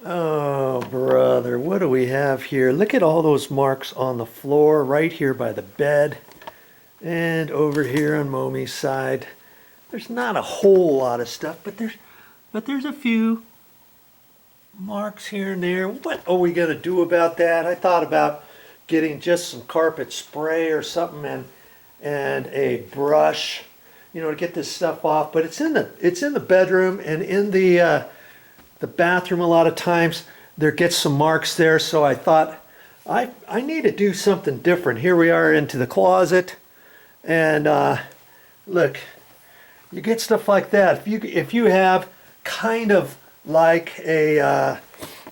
Oh, brother, what do we have here? Look at all those marks on the floor right here by the bed and over here on Momi's side. There's not a whole lot of stuff, but there's a few marks here and there. What are we going to do about that? I thought about getting just some carpet spray or something and a brush, you know, to get this stuff off, but it's in the bedroom and in the bathroom. A lot of times there gets some marks there, so I thought I need to do something different. Here we are into the closet, and look, you get stuff like that. If you have kind of like an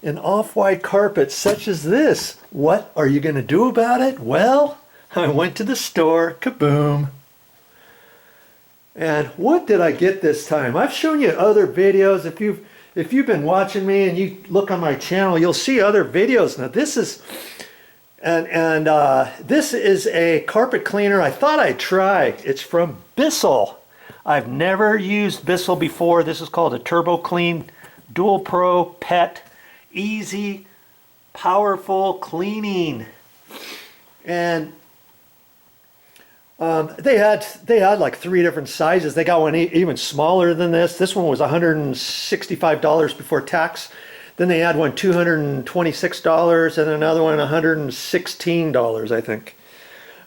off-white carpet such as this, what are you going to do about it? Well, I went to the store, kaboom. And what did I get this time? I've shown you other videos. If you've been watching me and you look on my channel, you'll see other videos. Now this is this is a carpet cleaner I thought I'd try. It's from Bissell. I've never used Bissell before. This is called a Turbo Clean Dual Pro Pet Easy Powerful Cleaning. And they had like 3 different sizes. They got one even smaller than this. This one was $165 before tax. Then they had one $226 and another one $116, I think.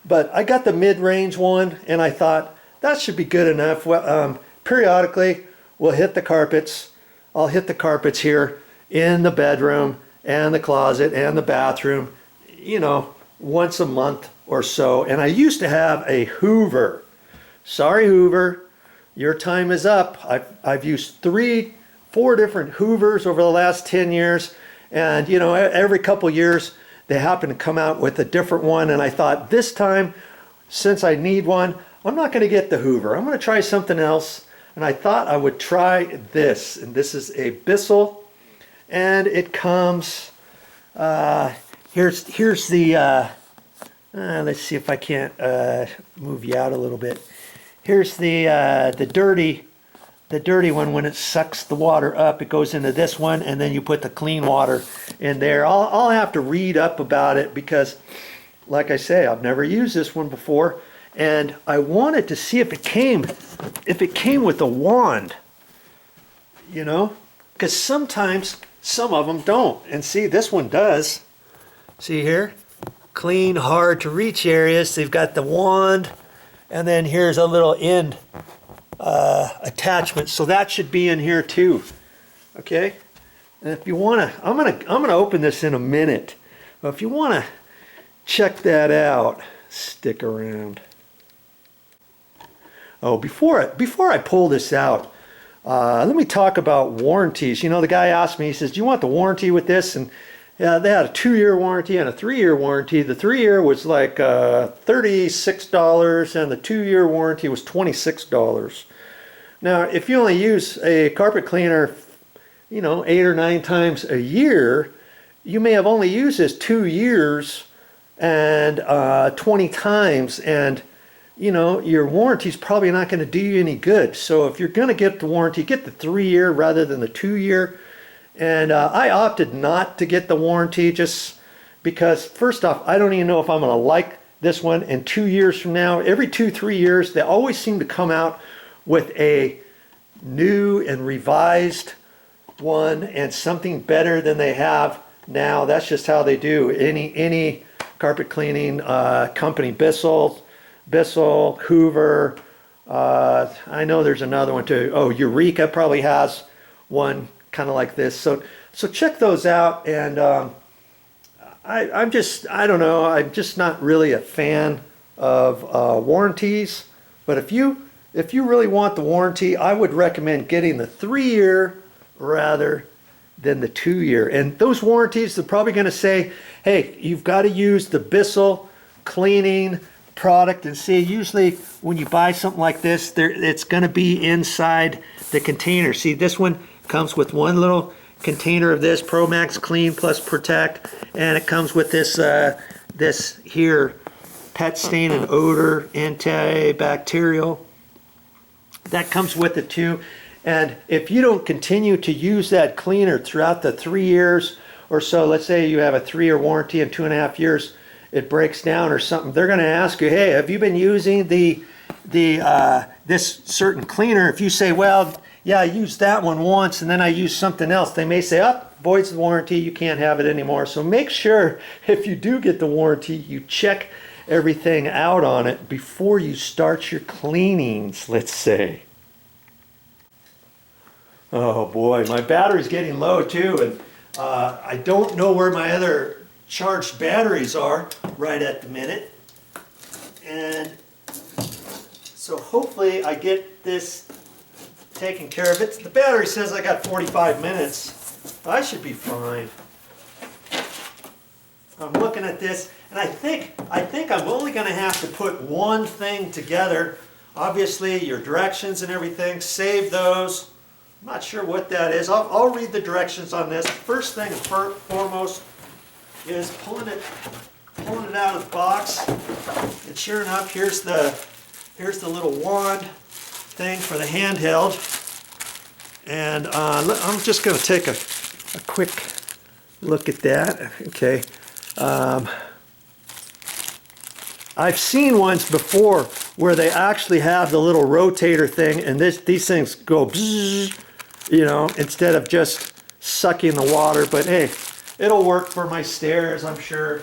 But I got the mid-range one, and I thought that should be good enough. Well, periodically, we'll hit the carpets. I'll hit the carpets here in the bedroom and the closet and the bathroom, you know, once a month or so. And I used to have a Hoover. Sorry, Hoover, your time is up. I've used 4 different Hoovers over the last 10 years. And, you know, every couple years, they happen to come out with a different one. And I thought this time, since I need one, I'm not going to get the Hoover. I'm going to try something else. And I thought I would try this. And this is a Bissell. And it comes, here's the, let's see if I can't move you out a little bit. Here's the dirty one. When it sucks the water up, it goes into this one, and then you put the clean water in there. I'll have to read up about it because, like I say, I've never used this one before, and I wanted to see if it came with a wand, you know, because sometimes some of them don't. And see, this one does. See here? Clean, hard to reach areas. They've got the wand, and then here's a little end attachment. So that should be in here too. Okay? And if you want to, I'm gonna open this in a minute. But if you want to check that out, stick around. Oh, before I pull this out, let me talk about warranties. You know, the guy asked me, he says, do you want the warranty with this? And yeah, they had a 2-year warranty and a 3-year warranty. The 3-year was like $36 and the 2-year warranty was $26. Now, if you only use a carpet cleaner, you know, 8 or 9 times a year, you may have only used this 2 years and 20 times, and you know, your warranty's probably not going to do you any good. So if you're going to get the warranty, get the 3-year rather than the 2-year. And I opted not to get the warranty just because, first off, I don't even know if I'm going to like this one. And 2 years from now, every 2-3 years, they always seem to come out with a new and revised one and something better than they have now. That's just how they do. Any carpet cleaning company, Bissell, Hoover, I know there's another one too. Oh, Eureka probably has one kind of like this. So check those out. And I don't know, I'm just not really a fan of warranties. But if you really want the warranty, I would recommend getting the 3-year rather than the 2-year. And those warranties, they're probably going to say, hey, you've got to use the Bissell cleaning product. And see, usually when you buy something like this, it's going to be inside the container. See, this one comes with one little container of this Pro Max Clean Plus Protect, and it comes with this this here pet stain and odor antibacterial. That comes with it too. And if you don't continue to use that cleaner throughout the 3 years or so, let's say you have a 3-year warranty and 2.5 years, it breaks down or something, they're going to ask you, hey, have you been using this certain cleaner? If you say, well, yeah, I used that one once and then I used something else, they may say, oh, voids the warranty, you can't have it anymore. So make sure if you do get the warranty, you check everything out on it before you start your cleanings, let's say. Oh boy, my battery's getting low too, and I don't know where my other charged batteries are right at the minute. And so hopefully I get this taken care of. The battery says I got 45 minutes. I should be fine. I'm looking at this, and I think I'm only going to have to put one thing together. Obviously, your directions and everything, save those. I'm not sure what that is. I'll read the directions on this. First thing and foremost is pulling it out of the box. And sure enough, here's the little wand thing for the handheld. And I'm just going to take a quick look at that. Okay. I've seen ones before where they actually have the little rotator thing, and these things go bzzz, you know, instead of just sucking the water. But hey, it'll work for my stairs, I'm sure,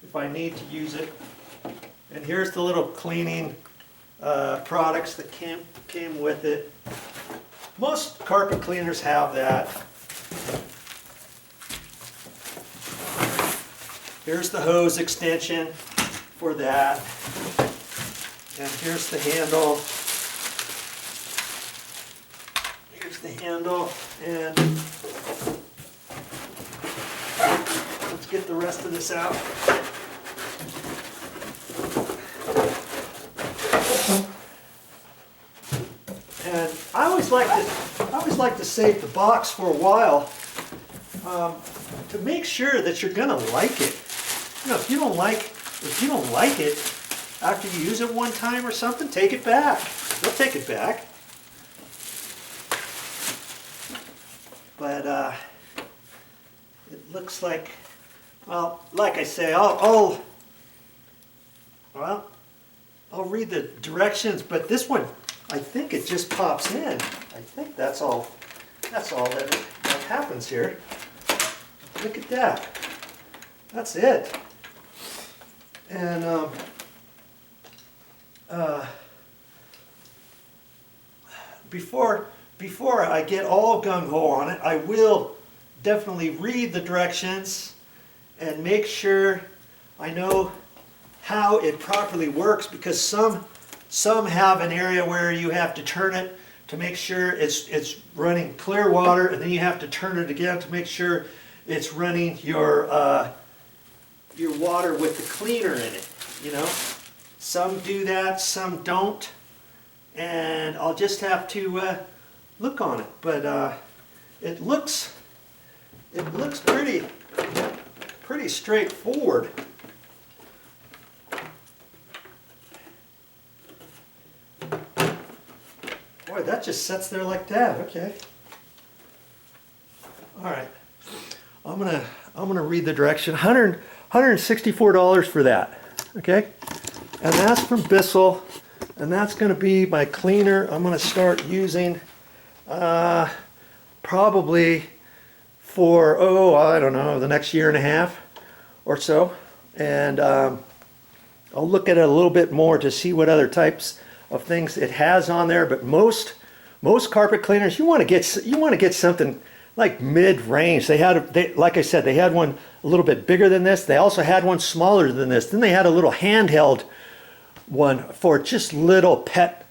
if I need to use it. And here's the little cleaning products that came with it. Most carpet cleaners have that. Here's the hose extension for that. And here's the handle. Here's the handle. And let's get the rest of this out. And I always like to save the box for a while to make sure that you're gonna like it. You know, if you don't like it after you use it one time or something, take it back. They'll take it back. But it looks like, well, like I say, I'll read the directions, but this one, I think it just pops in. I think that's all that happens here. Look at that. That's it. And before I get all gung-ho on it, I will definitely read the directions and make sure I know how it properly works, because some have an area where you have to turn it to make sure it's running clear water, and then you have to turn it again to make sure it's running your water with the cleaner in it. You know, some do that, some don't, and I'll just have to look on it. But it looks pretty straightforward. Boy, that just sits there like that. Okay. All right. I'm gonna read the direction. $164 for that. Okay. And that's from Bissell, and that's going to be my cleaner. I'm going to start using probably for I don't know, the next year and a half or so. And I'll look at it a little bit more to see what other types of things it has on there. But most carpet cleaners, you want to get something like mid-range. Like I said, they had one a little bit bigger than this. They also had one smaller than this. Then they had a little handheld one for just little pet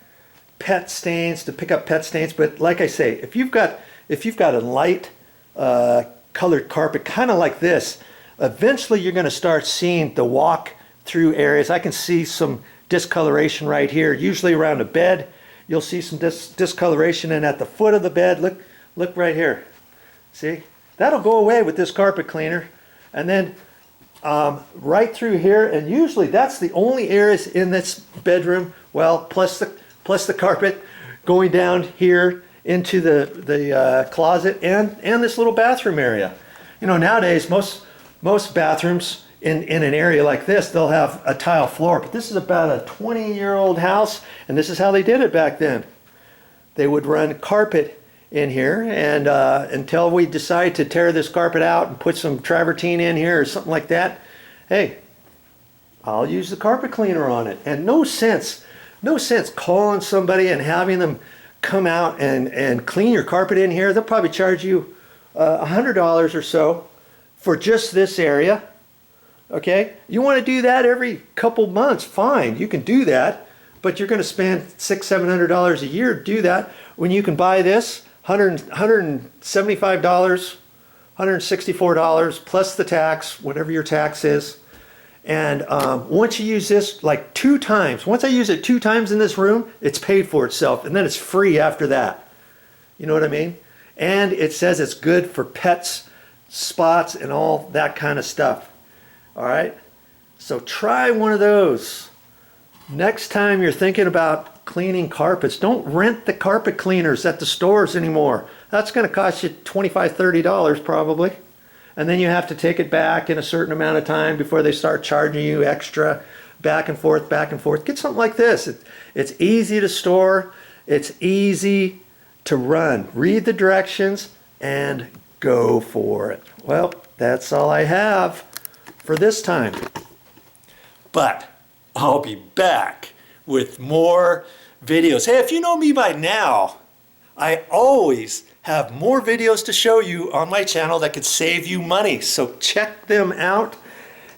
stains, to pick up pet stains. But like I say, if you've got a light colored carpet, kind of like this, eventually you're going to start seeing the walk through areas. I can see some discoloration right here. Usually around the bed, you'll see some discoloration, and at the foot of the bed, look right here. See, that'll go away with this carpet cleaner. And then right through here, and usually that's the only areas in this bedroom, well, plus the carpet going down here into the closet and this little bathroom area. You know, nowadays most bathrooms in an area like this, they'll have a tile floor, but this is about a 20-year-old house, and this is how they did it back then. They would run carpet in here, and until we decide to tear this carpet out and put some travertine in here or something like that, hey, I'll use the carpet cleaner on it. And no sense calling somebody and having them come out and clean your carpet in here. They'll probably charge you $100 or so for just this area. Okay, you want to do that every couple months, fine, you can do that, but you're going to spend $600-700 a year to do that when you can buy this $175, $164 plus the tax, whatever your tax is. And once you use this like 2 times, once I use it 2 times in this room, it's paid for itself, and then it's free after that. You know what I mean? And it says it's good for pets, spots, and all that kind of stuff. All right, so try one of those. Next time you're thinking about cleaning carpets, don't rent the carpet cleaners at the stores anymore. That's going to cost you $25-30 probably. And then you have to take it back in a certain amount of time before they start charging you extra, back and forth, back and forth. Get something like this. It's easy to store. It's easy to run. Read the directions and go for it. Well, that's all I have for this time. But I'll be back with more videos. Hey, if you know me by now, I always have more videos to show you on my channel that could save you money. So check them out.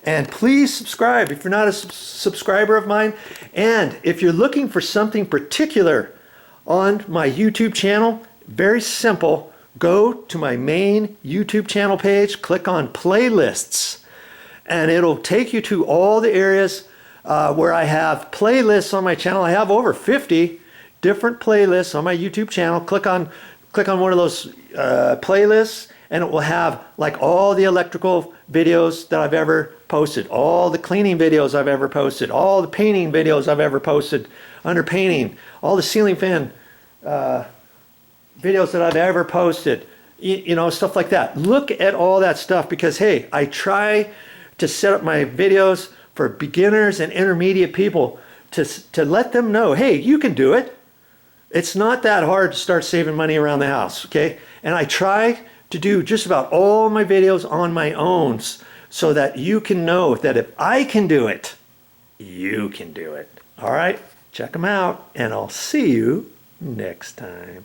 And please subscribe if you're not a subscriber of mine. And if you're looking for something particular on my YouTube channel, very simple. Go to my main YouTube channel page, click on playlists, and it'll take you to all the areas where I have playlists on my channel. I have over 50 different playlists on my YouTube channel. Click on one of those playlists, and it will have like all the electrical videos that I've ever posted, all the cleaning videos I've ever posted, all the painting videos I've ever posted under painting, all the ceiling fan videos that I've ever posted, you know, stuff like that. Look at all that stuff because, hey, I try to set up my videos for beginners and intermediate people to let them know, hey, you can do it. It's not that hard to start saving money around the house, okay? And I try to do just about all my videos on my own so that you can know that if I can do it, you can do it. All right, check them out, and I'll see you next time.